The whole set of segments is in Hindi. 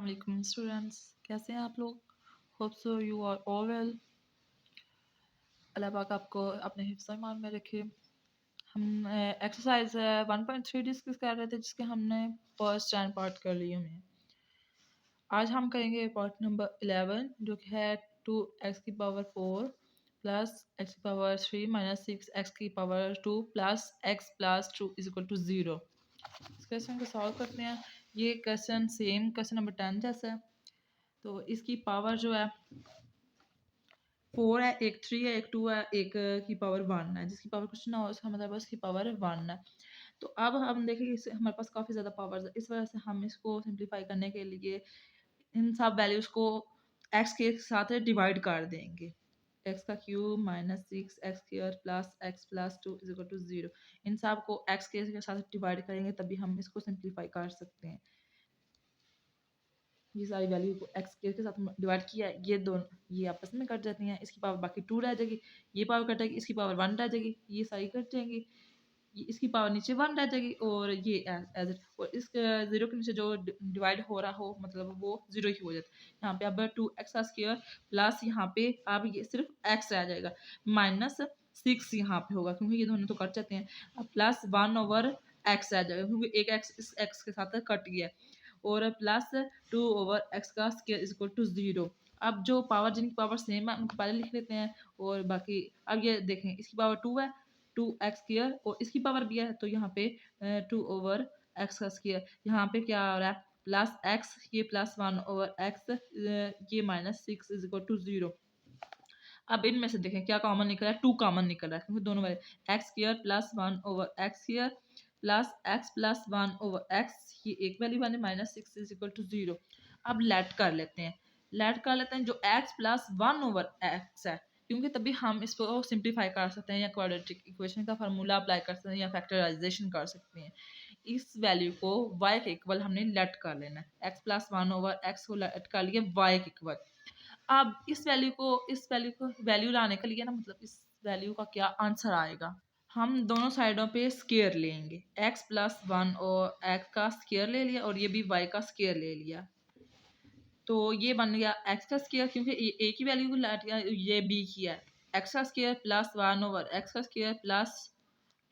Assalamualaikum स्टूडेंट्स, कैसे हैं आप लोग? Hope so you are all well. Allah पाक आपको अपने हिफ्ज़ ईमान में रखे। हम एक्सरसाइज 1.3 डिस्कस कर रहे थे जिसके हमने फर्स्ट 10 पार्ट कर लिए हुए हैं। आज हम करेंगे पार्ट नंबर 11 जो कि है 2x की पावर 4 प्लस x की पावर 3 माइनस 6x की power 2 plus x plus 2 is equal to 0। इस क्वेश्चन को सॉल्व करते हैं। ये क्वेश्चन सेम क्वेश्चन नंबर 10 जैसा है। तो इसकी पावर जो है 4 है, एक 3 है, एक 2 है, एक की पावर 1 है। जिसकी पावर कुछ ना हो उसका मतलब उसकी पावर 1 है। तो अब हम देखेंगे इस हमारे पास काफ़ी ज़्यादा पावर्स है। इस वजह से हम इसको सिंप्लीफाई करने के लिए इन सब वैल्यूज़ को x के साथ डिवाइड कर देंगे। x का cube minus 6x square plus x plus 2 is equal to 0। इन सब को x के साथ डिवाइड करेंगे तभी हम इसको सिंप्लीफाई कर सकते हैं। ये सारी वैल्यू को एक्स के साथ डिवाइड किया है, ये दोनों ये आपस में कट जाती हैं। इसकी पावर बाकी 2 रह जाएगी, ये पावर कटेगी, इसकी पावर 1 रह जाएगी, ये सारी कट जाएंगी, इसकी पावर नीचे 1 रह जाएगी और ये एज इट। और इस 0 के नीचे जो डिवाइड हो रहा हो मतलब वो 0 ही हो जाता है। यहाँ पे अब 2x स्क्वायर प्लस यहाँ पे अब ये सिर्फ x रह जाएगा, माइनस 6 यहाँ पे होगा क्योंकि ये दोनों तो कट जाते हैं। अब प्लस 1/x रह जाएगा क्योंकि एक x इस x के साथ कट गया और प्लस 2/x का स्क्वायर इज इक्वल टू 0। अब जो पावर जिनकी पावर सेम है उनको पहले लिख लेते हैं और बाकी अब ये देखें इसकी पावर 2 है, 2x स्क्वायर और इसकी पावर भी है तो यहाँ पे 2/x का स्क्वायर। यहाँ पे क्या आ रहा है प्लस x, ये प्लस 1/x, ये माइनस 6 इज इक्वल टू 0। अब इनमें से देखें क्या कॉमन निकल रहा है, 2 कॉमन निकल रहा है क्योंकि दोनों वाले x square plus 1/x square plus x plus 1/x, ये एक वैल्यू बने माइनस 6 इज इक्वल टू 0। अब लेट कर लेते हैं, जो x प्लस 1/x है क्योंकि तभी हम इसको सिंप्लीफाई कर सकते हैं या क्वाड्रेटिक इक्वेशन का फार्मूला अप्लाई कर सकते हैं या फैक्टराइजेशन कर सकते हैं। इस वैल्यू को y के इक्वल हमने लेट कर लेना है, x प्लस 1/x को लेट कर लिए y के इक्वल। अब इस वैल्यू को वैल्यू लाने के लिए ना मतलब इस वैल्यू का क्या आंसर आएगा, हम दोनों साइडों पे स्क्वायर लेंगे, x प्लस 1 और x का स्क्वायर ले लिया और ये भी y का स्क्वायर ले लिया। तो ये बन गया x का स्क्वायर क्योंकि a की वैल्यू लाट गया, ये b की है, x का स्क्वायर प्लस 1/x का स्क्वायर प्लस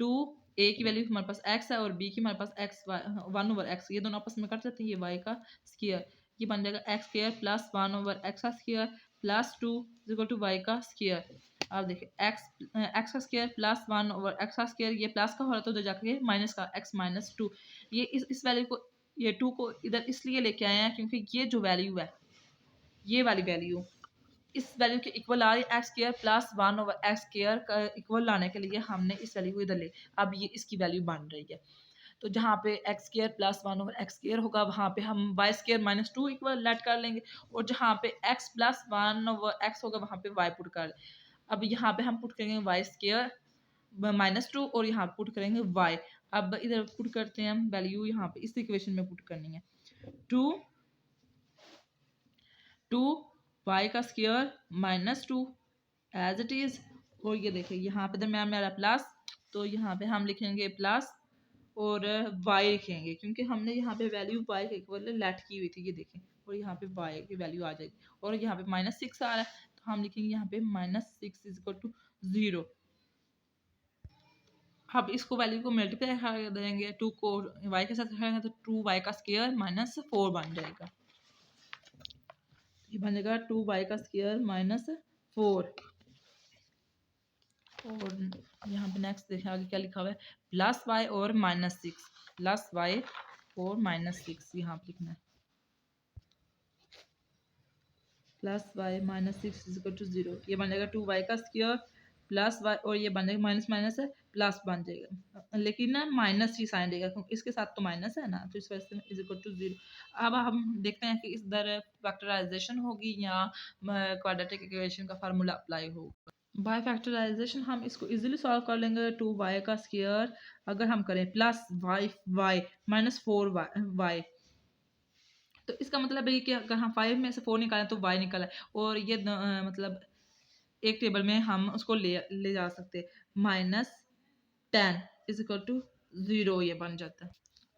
2, a की वैल्यू हमारे पास x है और b की हमारे पास x 1/x, ये दोनों आपस में कट जाते हैं, ये y का स्क्वायर, ये बन जाएगा x स्क्वायर प्लस 1/x का square plus 2 equal to y का स्क्वायर। अब देखिए x का स्क्वायर प्लस 1/x का स्क्वायर, ये प्लस का हो रहा था उधर जाके माइनस का x माइनस 2। ये इस वैल्यू को ये 2 को इधर इसलिए लेके आए हैं क्योंकि ये जो वैल्यू है ये वाली वैल्यू इस वैल्यू के इक्वल आ रही है, x square plus 1/x square का इक्वल लाने के लिए हमने इस वैल्यू को इधर ले, अब ये इसकी वैल्यू बन रही है। तो जहाँ पे x square plus 1/x square होगा वहाँ पे हम Y square minus 2 equal let कर लेंगे और जहाँ पे x प्लस 1/x होगा वहाँ पे y पुट कर। अब यहाँ पे हम पुट करेंगे वाई स्क्वायर माइनस 2 और यहाँ पुट करेंगे y। अब इधर पुट करते हैं हम वैल्यू, यहाँ पे इस इक्वेशन में पुट करनी है 2 y का square minus 2 as it is, और ये देखिए यहाँ पे दरम्यान में आ रहा है प्लस, तो यहाँ पे हम लिखेंगे प्लस और y लिखेंगे क्योंकि हमने यहाँ पे वैल्यू y के इक्वल लेट की हुई थी, ये देखें, और यहाँ पे y की वैल्यू आ जाएगी और यहाँ पे माइनस 6 आ रहा है तो हम लिखेंगे यहाँ पे माइनस 6 इज इक्वल टू 0। अब इसको वैल्यू को मल्टीप्लाई कर देंगे, 2 को y के साथ करेंगे तो 2y का स्क्वायर माइनस 4 बन जाएगा, ये बनेगा 2y का स्क्वायर माइनस 4। और यहाँ पे नेक्स्ट देखिए आगे क्या लिखा हुआ है, प्लस वाई और माइनस 6, प्लस वाई और माइनस 6 यहाँ पे लिखना है, plus Y minus 6 is equal to 0। ये बन जाएगा 2y का स्क्वायर प्लस वाई और ये बन जाएगा माइनस माइनस है प्लस बन जाएगा, लेकिन ना माइनस ही साइन देगा क्योंकि इसके साथ तो माइनस है ना, तो इस वजह से इज इक्वल टू 0। अब हम देखते हैं कि इस दर फैक्टराइजेशन होगी या क्वाड्रेटिक इक्वेशन का फार्मूला अप्लाई होगा। बाय फैक्टराइजेशन हम इसको इजीली सॉल्व कर लेंगे। 2y का स्क्वायर अगर हम करें प्लस y माइनस 4y, तो इसका मतलब है कि अगर हम 5 में से 4 निकालें तो y निकला है और ये मतलब एक टेबल में हम उसको ले जा सकते हैं, माइनस 10 इज इक्वल टू 0 ये बन जाता है।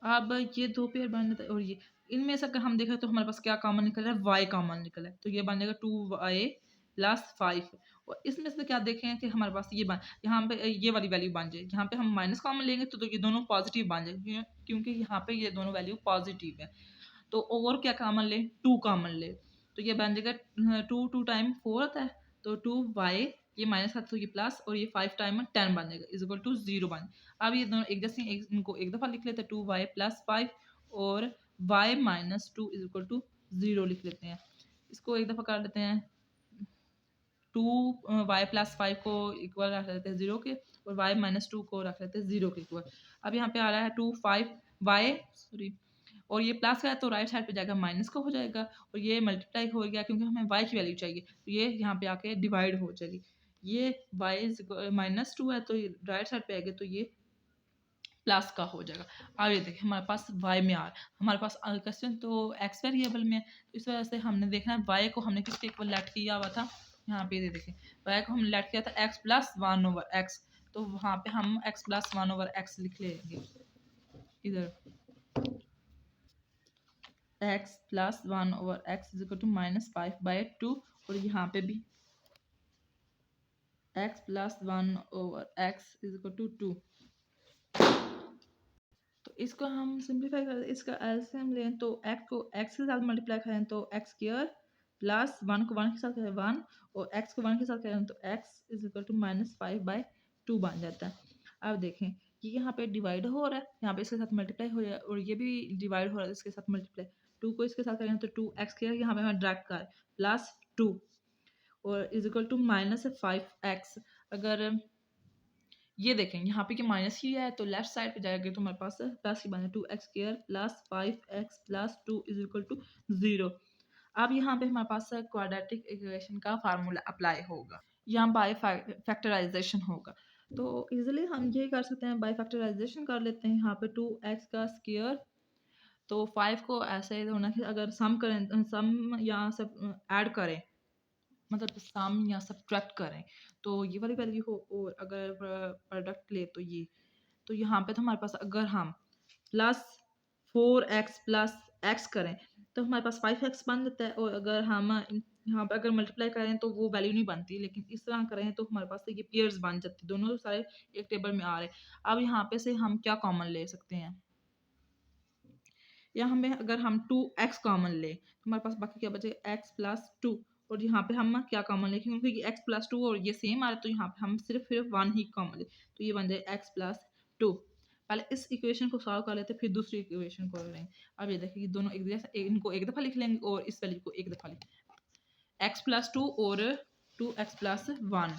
अब ये दो पेयर बन जाता है और ये इनमें से अगर हम देखें तो हमारे पास क्या कॉमन निकल रहा है, वाई कॉमन निकल है, तो ये बन जाएगा 2y प्लस 5। और इसमें से क्या देखें कि हमारे पास ये यहाँ पे ये वाली वैल्यू बन जाए, यहाँ पे हम माइनस कॉमन लेंगे तो ये दोनों पॉजिटिव बन जाएंगे, क्योंकि यहाँ पे ये दोनों वैल्यू पॉजिटिव है। तो और क्या कॉमन ले, 2 कॉमन ले, तो ये बन जाएगा 2 टाइम 4 होता है, तो 2y, ये माइनस था तो ये प्लस, और ये 5 टाइम 10 बन जाएगा इज इक्वल टू 0 बन। अब ये दोनों एक जैसे इनको एक दफ़ा लिख लेते हैं, 2y प्लस 5 और y minus 2 is equal to 0 लिख लेते हैं। इसको एक दफ़ा कर लेते हैं, 2y प्लस 5 को इक्वल रख लेते हैं 0 के, और y माइनस 2 को रख लेते हैं 0 के इक्वल। अब यहाँ पे आ रहा है 5y सॉरी, और ये प्लस है तो राइट साइड पे जाएगा माइनस का हो जाएगा, और ये मल्टीप्लाई हो गया क्योंकि हमें y की वैल्यू चाहिए, तो ये यहाँ पे आके डिवाइड हो जाएगी। ये y माइनस 2 है तो राइट साइड पे आएगा तो ये प्लस का हो जाएगा। अब ये देखिए हमारे पास y में हमारे पास क्वेश्चन तो x वेरिएबल में है, तो इस वजह से हमने देखना है y को हमने किसके इक्वल लेट किया हुआ था, यहाँ पे ये देखिए y को हमने लेट किया था x प्लस 1 ओवर x, तो वहाँ पे हम x प्लस 1 ओवर x लिख लेंगे इधर, x plus 1 over x is equal to minus 5/2, और यहाँ पे भी x plus 1 over x is equal to 2। तो इसको हम सिंप्लीफाई कर, इसका एलसीएम लें तो x को x के साथ मल्टीप्लाई करें तो x स्क्वायर प्लस 1 को 1 के साथ करें 1, और x को 1 के साथ करें तो x is equal to minus 5/2 बन जाता है। अब देखें ये यहाँ पे डिवाइड हो रहा है, यहाँ पे इसके साथ मल्टीप्लाई हो रहा है, और ये भी डिवाइड हो रहा है इसके साथ मल्टीप्लाई, 2 को इसके साथ करें तो 2x स्क्वायर यहाँ पे हम डायरेक्ट कर प्लस 2 और is equal to minus 5x। अगर ये देखें यहाँ पे कि माइनस ही है तो लेफ्ट साइड पे जाएगा तो हमारे पास प्लस ही बने 2x square plus 5x plus 2 is equal to 0। अब यहाँ पे हमारे पास क्वाड्रेटिक इक्वेशन का फार्मूला अप्लाई होगा, यहाँ बाय फैक्टराइजेशन होगा, तो इजीली हम ये कर सकते हैं, बाय फैक्टराइजेशन कर लेते हैं। यहाँ पे 2x का स्क्वायर, तो 5 को ऐसे होना कि अगर सम करें, सम या सब ऐड करें, मतलब सम या सब्ट्रैक्ट करें तो ये वाली वैल्यू हो, और अगर प्रोडक्ट ले तो ये, तो यहाँ पे तो हमारे पास अगर हम प्लस 4x प्लस x करें तो हमारे पास 5x बन जाता है, और अगर हम यहाँ पे अगर मल्टीप्लाई करें तो वो वैल्यू नहीं बनती, लेकिन इस तरह करें तो हमारे पास ये पेयर्स बन जाते हैं, दोनों सारे एक टेबल में आ रहे हैं। अब यहाँ पे से हम क्या कॉमन ले सकते हैं, या हमें अगर हम 2x कॉमन ले तो हमारे पास बाकी क्या बचेगा x प्लस 2, और यहाँ पे हम क्या कॉमन लें क्योंकि ये x प्लस 2 और ये सेम आ रहा है, तो यहाँ पे हम सिर्फ 1 ही कॉमन ले, तो ये बन जाए x प्लस 2। पहले इस इक्वेशन को सॉल्व कर लेते फिर दूसरी इक्वेशन को लेंगे। अब ये देखिए दोनों एक जैसा, इनको एक दफ़ा लिख लेंगे और इस वैल्यू को एक दफ़ा लिख, x प्लस 2 और 2x प्लस 1,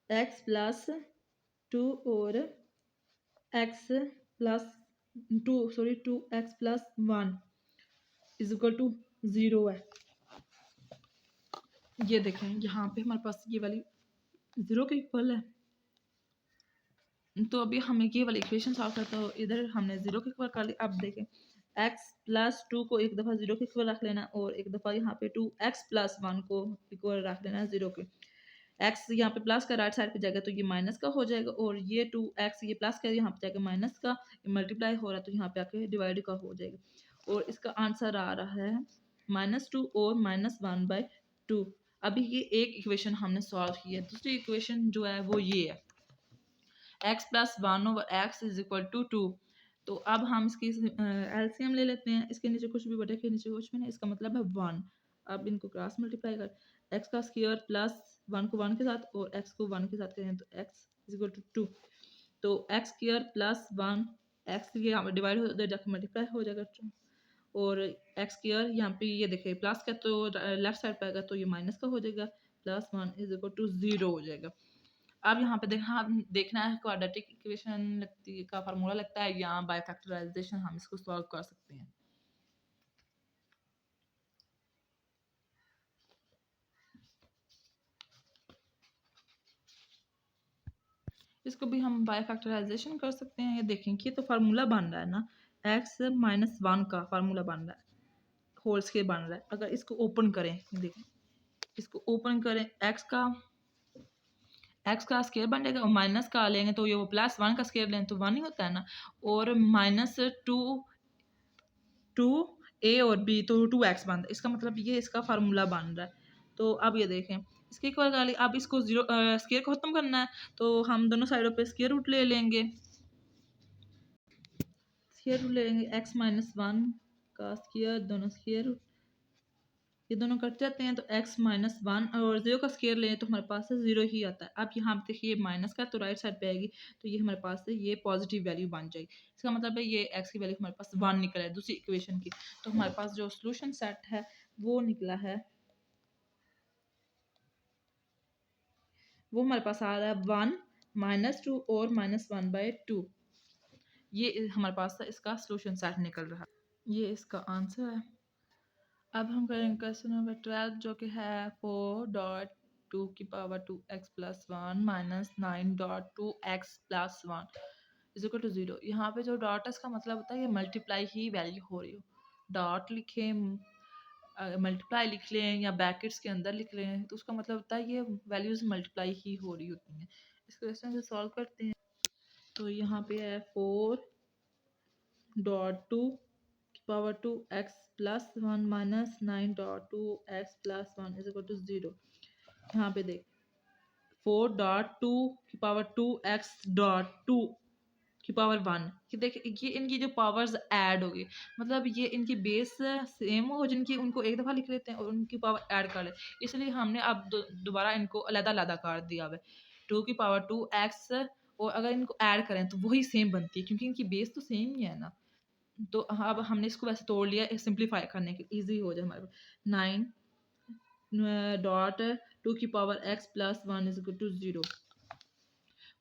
x प्लस 2 और x plus 2x plus 1 is equal to 0 है। ये देखें यहाँ पे हमारे पास ये वाली 0 के इक्वल है, तो अभी हमें ये वाली इक्वेशन सॉल्व करते हो, इधर हमने 0 के इक्वल कर लिया। अब देखें x प्लस 2 को एक दफ़ा 0 के इक्वल रख लेना, और एक दफ़ा यहाँ पे 2x प्लस 1 को इक्वल रख लेना 0 के। x यहाँ पे प्लस का राइट साइड पे जाएगा तो ये माइनस का हो जाएगा, और ये 2x ये प्लस का यहाँ पे जाएगा माइनस का, मल्टीप्लाई हो रहा है तो यहाँ पे आके डिवाइड का हो जाएगा, और इसका आंसर आ रहा है -2 और -1/2। अभी ये एक इक्वेशन हमने सॉल्व की है। दूसरी इक्वेशन जो है वो ये है x plus 1 over x is equal to 2। तो अब हम इसकी एलसीएम ले लेते हैं, इसके नीचे कुछ भी बटे के नीचे कुछ भी नहीं, इसका मतलब है 1। अब इनको क्रॉस मल्टीप्लाई कर, x का स्क्वायर प्लस 1 को 1 के साथ और x को 1 के साथ करें तो x इज इक्वल टू 2, तो x स्क्वायर प्लस 1 x ये यहाँ पर डिवाइड हो जाकर जाके मल्टीप्लाई हो जाएगा, और x स्क्वायर यहाँ पे ये देखिए प्लस का तो लेफ्ट साइड पे आएगा तो ये माइनस का हो जाएगा, प्लस 1 इज इक्वल टू 0 हो जाएगा। अब यहाँ पे देखना है क्वाड्रेटिक इक्वेशन का फार्मूला लगता है या बाय फैक्टराइजेशन हम इसको सॉल्व कर सकते हैं। इसको भी हम बाय फैक्टराइजेशन कर सकते हैं। ये देखें कि ये तो फार्मूला बन रहा है ना, x माइनस 1 का फार्मूला बन रहा है, होल स्केयर बन रहा है। अगर इसको ओपन करें, देखें इसको ओपन करें, x का स्केयर बन जाएगा, और माइनस का लेंगे तो ये वो प्लस 1 का स्केयर लें तो 1 ही होता है ना, और -2 टू ए और बी तो 2x बन रहा है, इसका मतलब ये इसका फार्मूला बन रहा है। तो अब ये देखें इसके इक्वल कर ली। अब इसको जीरो स्क्वायर को ख़त्म करना है तो हम दोनों साइडों पे स्क्वायर रूट ले लेंगे। स्क्वायर रूट ले लेंगे x माइनस वन का स्क्वायर, दोनों स्क्वायर रूट, ये दोनों कट जाते हैं तो x माइनस वन और जीरो का स्क्वायर लें तो हमारे पास से जीरो ही आता है। अब यहाँ पे देखिए ये माइनस का तो राइट साइड पे आएगी तो ये हमारे पास से ये पॉजिटिव वैल्यू बन जाएगी। इसका मतलब है ये x की वैल्यू हमारे पास वन निकला है दूसरी इक्वेशन की। तो हमारे पास जो सोल्यूशन सेट है वो निकला है, वो हमारे पास आ रहा है वन माइनस टू और माइनस वन बाई टू। ये हमारे पास इसका सोल्यूशन सेट निकल रहा है, ये इसका आंसर है। अब हम करेंगे क्वेश्चन नंबर 12 जो कि है 4.2 की power 2x plus one minus 9.2x plus one is equal to 0। यहाँ पे जो डॉट है इसका मतलब होता है ये मल्टीप्लाई ही वैल्यू हो रही हो। डॉट लिखें, मल्टीप्लाई लिख लें या ब्रैकेट्स के अंदर लिख लें तो उसका मतलब होता है ये वैल्यूज़ मल्टीप्लाई ही हो रही होती हैं। इस क्वेश्चन को सॉल्व करते हैं। तो यहाँ पे है 4.2 की power 2x plus one minus 9.2x plus one is equal to 0। यहाँ पे देख 4.2 की पावर 2x.2 की पावर वन, कि देखिए ये इनकी जो पावर्स ऐड होगी, मतलब ये इनकी बेस सेम हो जिनकी उनको एक दफ़ा लिख लेते हैं और उनकी पावर ऐड कर लेते हैं, इसलिए हमने अब दोबारा इनको अलग-अलग कर दिया है। 2 की पावर 2x और अगर इनको ऐड करें तो वही सेम बनती है क्योंकि इनकी बेस तो सेम ही है ना। तो अब हमने इसको वैसे तोड़ लिया सिंप्लीफाई करने के ईजी हो जाए हमारे 9.2 की power x plus one is equal to 0।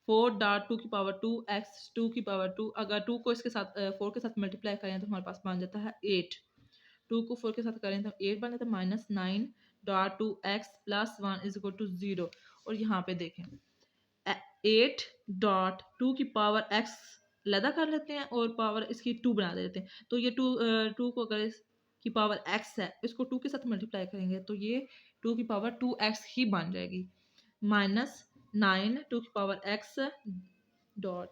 4.2 की पावर 2x 2 की पावर 2, अगर 2 को इसके साथ 4 के साथ मल्टीप्लाई करें तो हमारे पास बन जाता है 8। 2 को 4 के साथ करें तो 8 बन जाता है minus 9.2x plus one is equal to 0। और यहाँ पे देखें 8.2 की पावर x लदा कर लेते हैं और पावर इसकी 2 बना देते हैं। तो ये 2 को अगर की पावर x है इसको 2 के साथ मल्टीप्लाई करेंगे तो ये 2 की पावर 2x ही बन जाएगी माइनस 9 2 की power x dot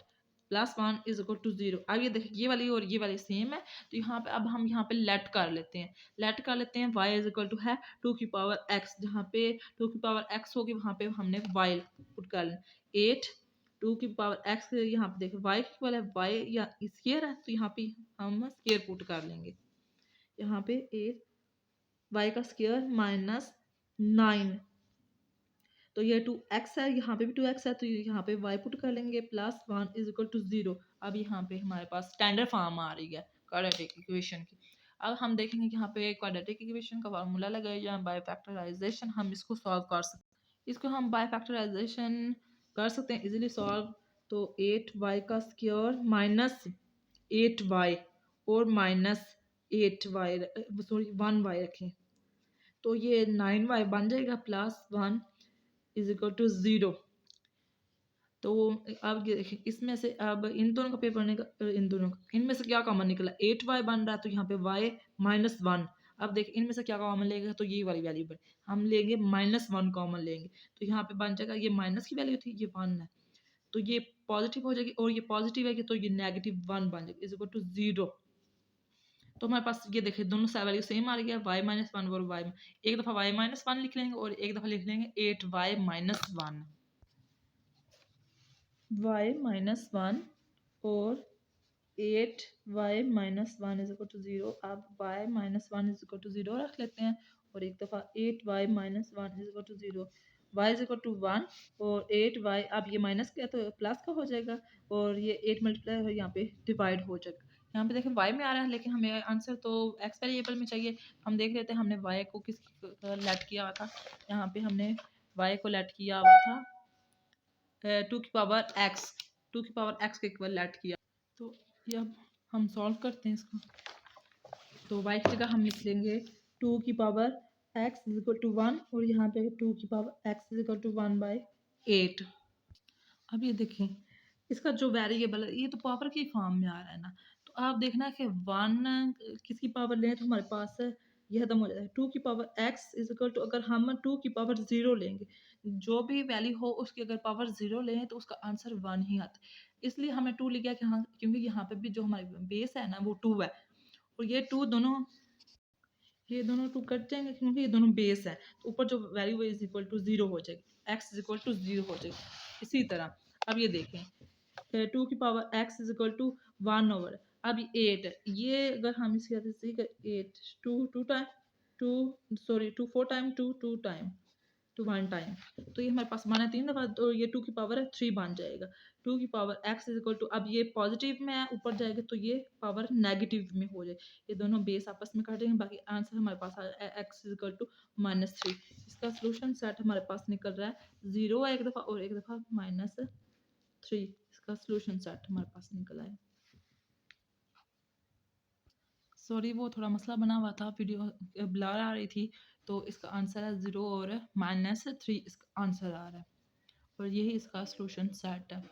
plus one is equal to 0। अब ये देखिए ये वाली और ये वाली सेम है तो यहाँ पे अब हम यहाँ पे लेट कर लेते हैं, लेट कर लेते हैं y इज इक्वल टू है 2 की पावर x, जहाँ पे 2 की पावर x होगी वहाँ पे हमने y पुट कर लें 8 2 की पावर x, यहाँ पे देखिए y इक्वल है y या स्क्वायर है तो यहाँ पे हम स्क्वायर पुट कर लेंगे। यहाँ पे 8 y का स्क्वायर माइनस 9 तो ये 2x है, यहाँ पे भी 2x है तो यहाँ पे y पुट कर लेंगे plus one is equal to 0। अब यहाँ पे हमारे पास स्टैंडर्ड फॉर्म आ रही है क्वाड्रेटिक इक्वेशन की। अब हम देखेंगे कि यहाँ पे क्वाड्रेटिक इक्वेशन का फार्मूला लगाया बाय फैक्टराइजेशन हम इसको सॉल्व कर सकते हैं। इसको हम बाय फैक्टराइजेशन कर सकते हैं इजीली सॉल्व। तो 8y का स्क्वायर माइनस 8y और माइनस 8y सॉरी 1y रखें तो ये 9y बन जाएगा plus one is equal to 0। तो अब ये देखिए इसमें से अब इन दोनों का पेपर निकल, इन दोनों का इनमें से क्या कॉमन निकला 8y बन रहा है तो यहाँ पे y माइनस वन। अब देखिए इनमें से क्या कॉमन लेगा तो ये वाली वैल्यू पर हम लेंगे माइनस वन कॉमन लेंगे तो यहाँ पे बन जाएगा ये माइनस की वैल्यू थी ये वन है तो ये पॉजिटिव हो जाएगी और ये पॉजिटिव है कि तो ये नेगेटिव वन बन जाएगी इज इक्वल टू 0। तो हमारे पास ये देखिए दोनों वैल्यू सेम आ रही है y माइनस वन और y, एक दफ़ा y माइनस वन लिख लेंगे और एक दफ़ा लिख लेंगे 8y minus one, y minus one और 8y minus one is equal to 0। अब y minus one is equal to 0 रख लेते हैं और एक दफ़ा 8y minus one is equal to 0, y is equal to 1 और 8y, अब ये माइनस किया तो प्लस का हो जाएगा और ये 8 मल्टीप्लाई हो यहाँ पे डिवाइड हो जाएगा। यहाँ पे देखें y में आ रहा है लेकिन हमें आंसर तो x वेरिएबल में चाहिए। हम देख लेते हैं हमने y को किस लेट किया हुआ था, यहाँ पे हमने y को लेट किया हुआ था 2 की पावर x, 2 की पावर x के इक्वल लेट किया। तो ये अब हम सॉल्व करते हैं इसको। तो y की जगह हम लिख लेंगे 2 की power x is equal to 1 और यहाँ पे 2 की power x is equal to 1/8। अब ये देखें इसका जो वेरिएबल है ये तो पावर की फॉर्म में आ रहा है ना, तो आप देखना कि 1 किसकी पावर लें तो हमारे पास यह खत्म हो जाता है 2 की power x is equal to, अगर हम 2 की पावर 0 लेंगे जो भी वैल्यू हो उसकी अगर पावर 0 लें तो उसका आंसर 1 ही आता है। इसलिए हमें 2 लिखा कि हाँ क्योंकि यहाँ पे भी जो हमारी बेस है ना वो 2 है और ये दोनों टू कट जाएंगे क्योंकि ये दोनों बेस है, तो ऊपर जो वैल्यू इज इक्वल टू 0 हो जाएगी, x इज इक्वल टू 0 हो जाएगी। इसी तरह अब ये देखें 2 की power x is equal to 1 over, अब 8 ये अगर हम इसके साथ 8 2 time 2 sorry 2 4 time 2 time 1 time, तो ये हमारे पास माना 3 दफ़ा, तो ये 2 की पावर 3 बन जाएगा। 2 की power x is equal to, अब ये पॉजिटिव में है ऊपर जाएगा तो ये पावर नेगेटिव में हो जाए, ये दोनों बेस आपस में काटेंगे, बाकी आंसर हमारे पास आ x इज इक्वल टू -3। इसका सोल्यूशन सेट हमारे पास निकल रहा है 0 एक दफ़ा और एक दफ़ा -3, इसका सोल्यूशन सेट हमारे पास निकल आया। सॉरी वो थोड़ा मसला बना हुआ था, वीडियो ब्लर आ रही थी, तो इसका आंसर है 0 और -3 इसका आंसर आ रहा है, और यही इसका सोल्यूशन सेट है।